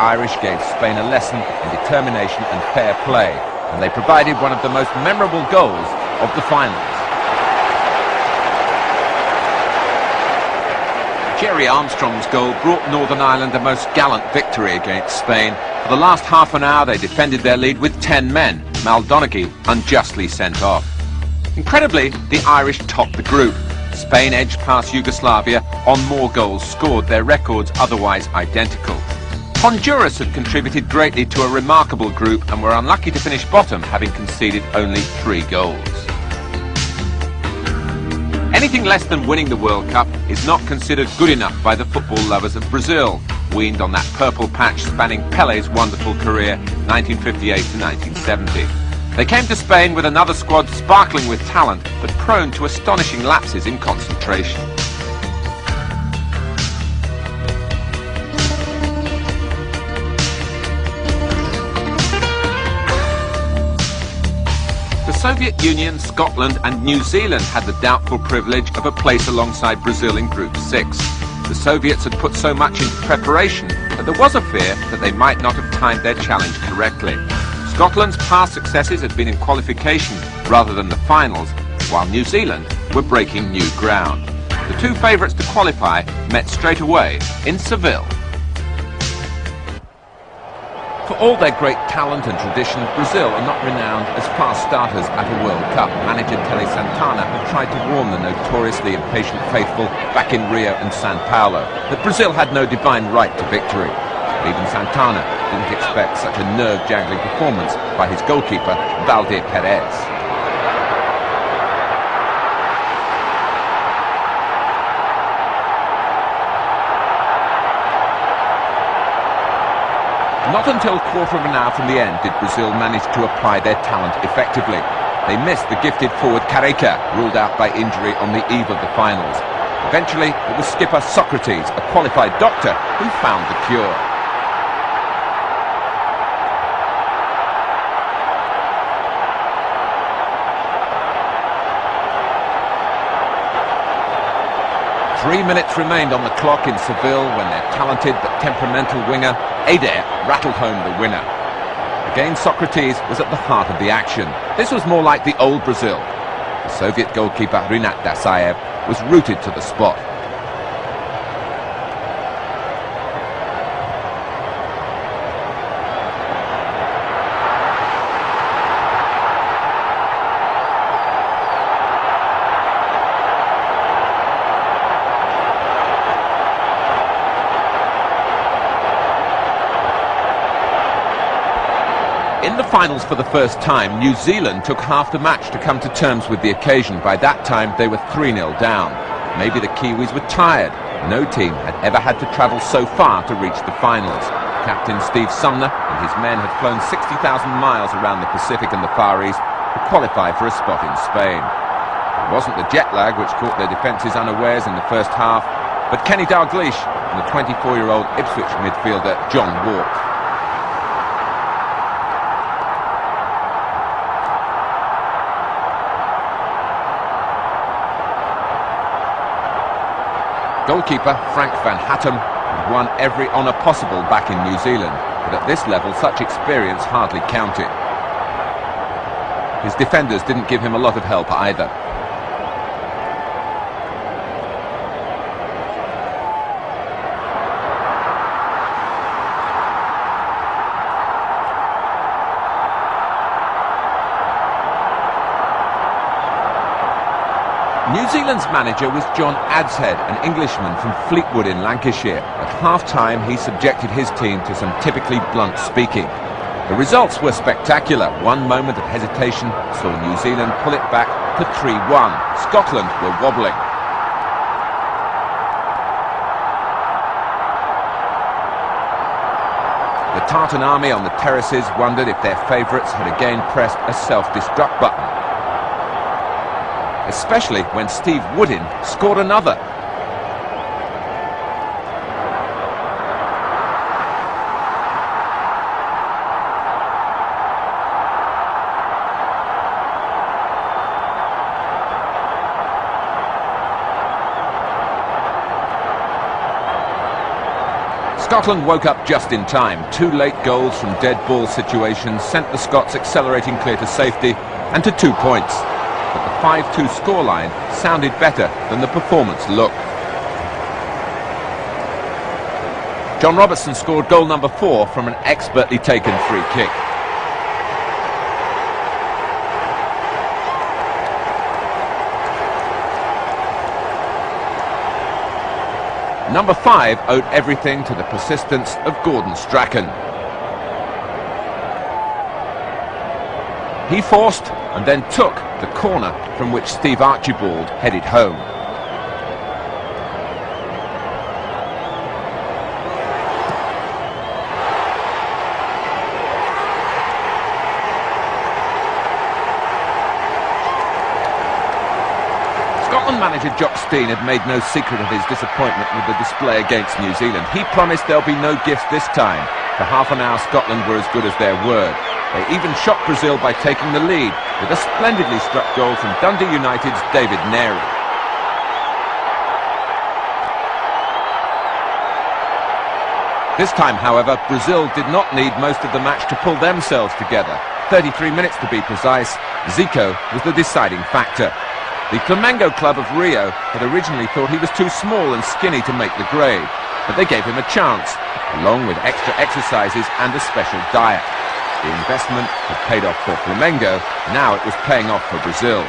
Irish gave Spain a lesson in determination and fair play, and they provided one of the most memorable goals of the finals. Gerry Armstrong's goal brought Northern Ireland a most gallant victory against Spain. For the last half an hour they defended their lead with 10 men, Mal Donaghy unjustly sent off. Incredibly, the Irish topped the group. Spain edged past Yugoslavia on more goals scored, their records otherwise identical. Honduras had contributed greatly to a remarkable group and were unlucky to finish bottom, having conceded only 3 goals. Anything less than winning the World Cup is not considered good enough by the football lovers of Brazil, weaned on that purple patch spanning Pelé's wonderful career, 1958 to 1970. They came to Spain with another squad sparkling with talent, but prone to astonishing lapses in concentration. The Soviet Union, Scotland and New Zealand had the doubtful privilege of a place alongside Brazil in Group 6. The Soviets had put so much into preparation that there was a fear that they might not have timed their challenge correctly. Scotland's past successes had been in qualification rather than the finals, while New Zealand were breaking new ground. The 2 favourites to qualify met straight away in Seville. For all their great talent and tradition, Brazil are not renowned as fast starters at a World Cup. Manager Tele Santana had tried to warn the notoriously impatient faithful back in Rio and Sao Paulo that Brazil had no divine right to victory. But even Santana didn't expect such a nerve-jangling performance by his goalkeeper, Valdir Perez. Not until a quarter of an hour from the end did Brazil manage to apply their talent effectively. They missed the gifted forward Careca, ruled out by injury on the eve of the finals. Eventually, it was skipper Socrates, a qualified doctor, who found the cure. Three minutes remained on the clock in Seville when their talented but temperamental winger, Eder, rattled home the winner. Again, Socrates was at the heart of the action. This was more like the old Brazil. The Soviet goalkeeper, Rinat Dasaev, was rooted to the spot. In the finals for the first time, New Zealand took half the match to come to terms with the occasion. By that time, they were 3-0 down. Maybe the Kiwis were tired. No team had ever had to travel so far to reach the finals. Captain Steve Sumner and his men had flown 60,000 miles around the Pacific and the Far East to qualify for a spot in Spain. It wasn't the jet lag which caught their defences unawares in the first half, but Kenny Dalglish and the 24-year-old Ipswich midfielder John Wark. Goalkeeper Frank van Hattem had won every honour possible back in New Zealand, but at this level such experience hardly counted. His defenders didn't give him a lot of help either. New Zealand's manager was John Adshead, an Englishman from Fleetwood in Lancashire. At half-time, he subjected his team to some typically blunt speaking. The results were spectacular. One moment of hesitation saw New Zealand pull it back to 3-1. Scotland were wobbling. The Tartan army on the terraces wondered if their favourites had again pressed a self-destruct button, especially when Steve Woodin scored another. Scotland woke up just in time. 2 late goals from dead ball situations sent the Scots accelerating clear to safety and to 2 points. But the 5-2 scoreline sounded better than the performance looked. John Robertson scored goal number 4 from an expertly taken free kick. Number 5 owed everything to the persistence of Gordon Strachan. He forced and then took the corner from which Steve Archibald headed home. Scotland manager Jock Stein had made no secret of his disappointment with the display against New Zealand. He promised there'll be no gifts this time. For half an hour, Scotland were as good as their word. They even shocked Brazil by taking the lead with a splendidly struck goal from Dundee United's David Neri. This time, however, Brazil did not need most of the match to pull themselves together. 33 minutes to be precise. Zico was the deciding factor. The Flamengo club of Rio had originally thought he was too small and skinny to make the grade, but they gave him a chance, along with extra exercises and a special diet. The investment had paid off for Flamengo, now it was paying off for Brazil.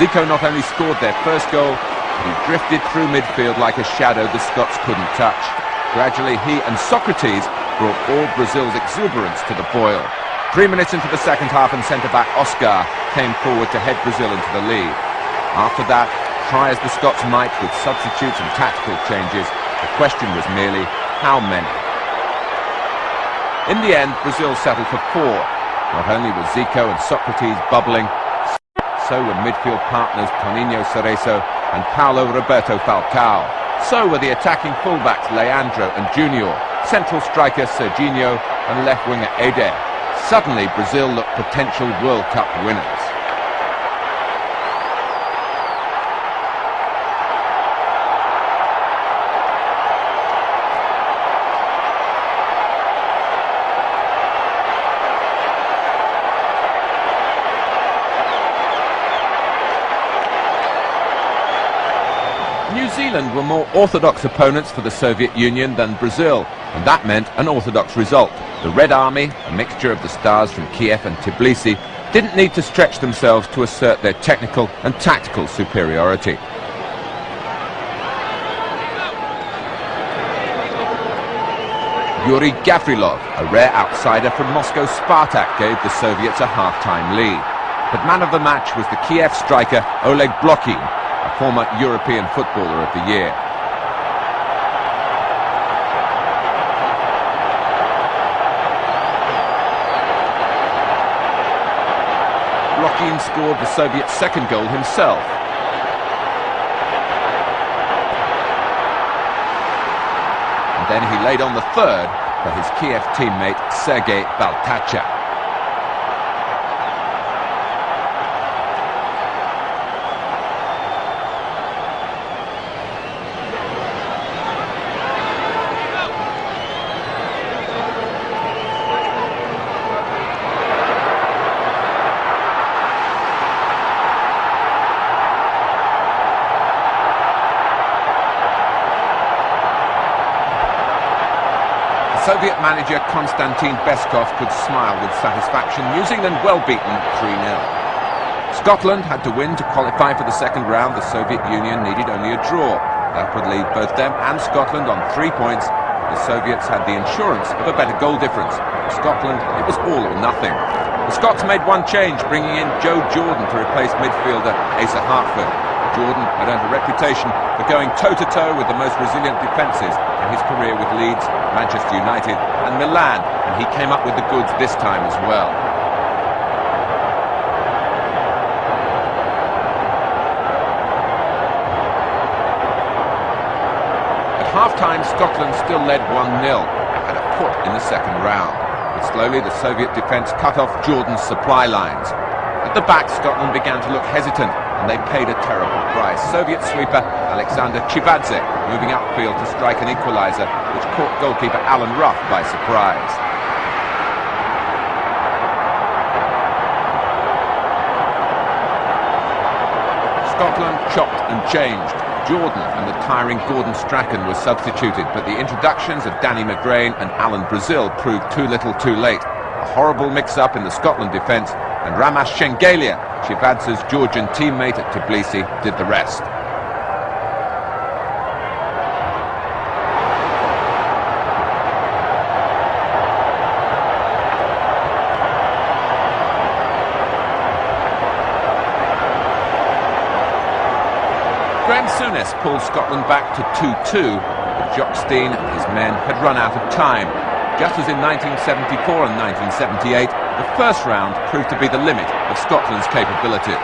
Zico not only scored their first goal, but he drifted through midfield like a shadow the Scots couldn't touch. Gradually he and Socrates brought all Brazil's exuberance to the boil. 3 minutes into the second half and centre-back Oscar came forward to head Brazil into the lead. After that, try as the Scots might with substitutes and tactical changes, the question was merely how many. In the end, Brazil settled for 4. Not only were Zico and Socrates bubbling, so were midfield partners Toninho Cerezo and Paulo Roberto Falcao. So were the attacking fullbacks Leandro and Junior, central striker Serginho and left winger Eder. Suddenly, Brazil looked potential World Cup winners. New Zealand were more orthodox opponents for the Soviet Union than Brazil, and that meant an orthodox result. The Red Army, a mixture of the stars from Kiev and Tbilisi, didn't need to stretch themselves to assert their technical and tactical superiority. Yuri Gavrilov, a rare outsider from Moscow Spartak, gave the Soviets a half-time lead. But man of the match was the Kiev striker Oleg Blokhin, a former European Footballer of the Year. Blokhin scored the Soviet second goal himself. And then he laid on the third for his Kiev teammate Sergei Baltacha. Soviet manager Konstantin Beskov could smile with satisfaction. New Zealand well beaten 3-0. Scotland had to win to qualify for the second round. The Soviet Union needed only a draw. That would leave both them and Scotland on 3 points. The Soviets had the insurance of a better goal difference. For Scotland, it was all or nothing. The Scots made one change, bringing in Joe Jordan to replace midfielder Asa Hartford. Jordan had earned a reputation for going toe-to-toe with the most resilient defences in his career with Leeds, Manchester United and Milan, and he came up with the goods this time as well. At half-time, Scotland still led 1-0 and had a put in the second round. But slowly the Soviet defence cut off Jordan's supply lines. At the back, Scotland began to look hesitant. and they paid a terrible price. Soviet sweeper Alexander Chivadze moving upfield to strike an equaliser, which caught goalkeeper Alan Rough by surprise. Scotland chopped and changed. Jordan and the tiring Gordon Strachan were substituted, but the introductions of Danny McGrain and Alan Brazil proved too little too late. A horrible mix-up in the Scotland defence, and Ramas Shengelia, Chivadze's Georgian teammate at Tbilisi, did the rest. Graham Souness pulled Scotland back to 2-2, but Jock Stein and his men had run out of time. Just as in 1974 and 1978, the first round proved to be the limit of Scotland's capabilities.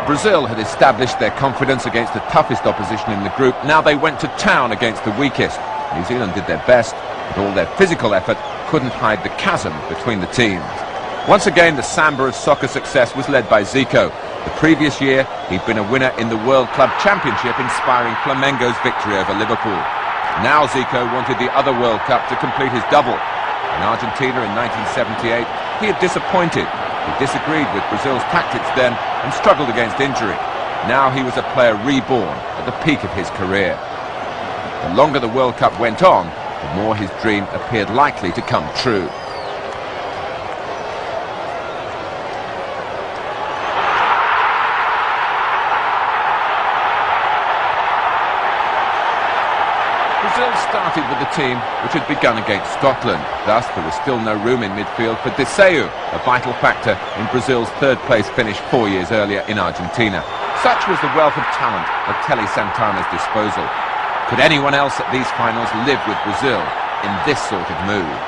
Brazil had established their confidence against the toughest opposition in the group. Now they went to town against the weakest. New Zealand did their best, but all their physical effort couldn't hide the chasm between the teams. Once again, the Samba of soccer success was led by Zico. The previous year, he'd been a winner in the World Club Championship, inspiring Flamengo's victory over Liverpool. Now Zico wanted the other World Cup to complete his double. In Argentina in 1978, he had disappointed. He disagreed with Brazil's tactics then and struggled against injury. Now he was a player reborn at the peak of his career. The longer the World Cup went on, the more his dream appeared likely to come true. Brazil started with the team which had begun against Scotland. Thus, there was still no room in midfield for Deseu, a vital factor in Brazil's third-place finish 4 years earlier in Argentina. Such was the wealth of talent at Tele Santana's disposal. Could anyone else at these finals live with Brazil in this sort of mood?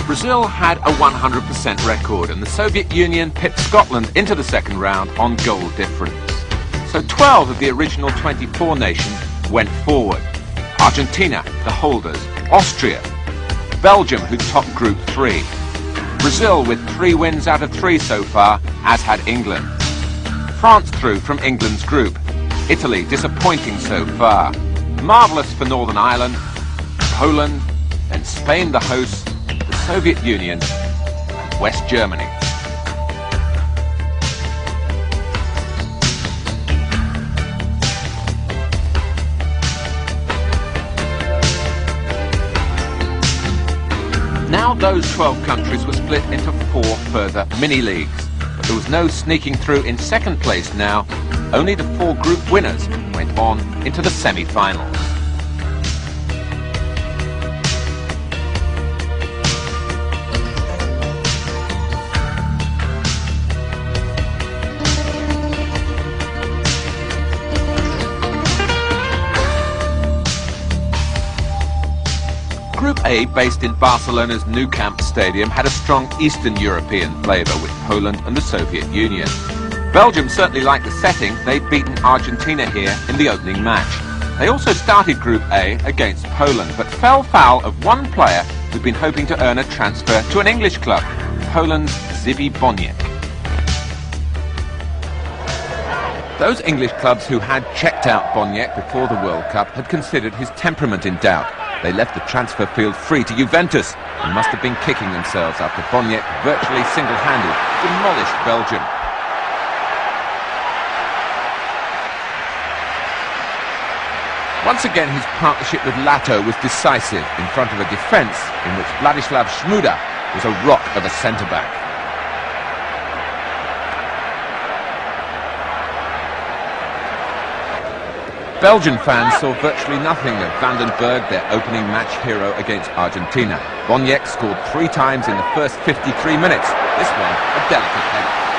Brazil had a 100% record, and the Soviet Union pipped Scotland into the second round on goal difference. So 12 of the original 24 nations went forward. Argentina, the holders, Austria, Belgium, who topped Group 3, Brazil with 3 wins out of 3 so far, as had England. France through from England's group, Italy disappointing so far, marvellous for Northern Ireland, Poland, and Spain the hosts, the Soviet Union, and West Germany. Now those 12 countries were split into 4 further mini-leagues, but there was no sneaking through in second place now. Only the 4 group winners went on into the semi-finals. Group A, based in Barcelona's Nou Camp Stadium, had a strong Eastern European flavour with Poland and the Soviet Union. Belgium certainly liked the setting. They'd beaten Argentina here in the opening match. They also started Group A against Poland, but fell foul of one player who'd been hoping to earn a transfer to an English club, Poland's Zbigniew Boniek. Those English clubs who had checked out Boniek before the World Cup had considered his temperament in doubt. They left the transfer field free to Juventus and must have been kicking themselves after Boniek virtually single-handed demolished Belgium. Once again, his partnership with Lato was decisive in front of a defence in which Vladislav Shmuda was a rock of a centre-back. Belgian fans saw virtually nothing of Van den Berg, their opening match hero against Argentina. Boniek scored 3 times in the first 53 minutes. This one, a delicate header.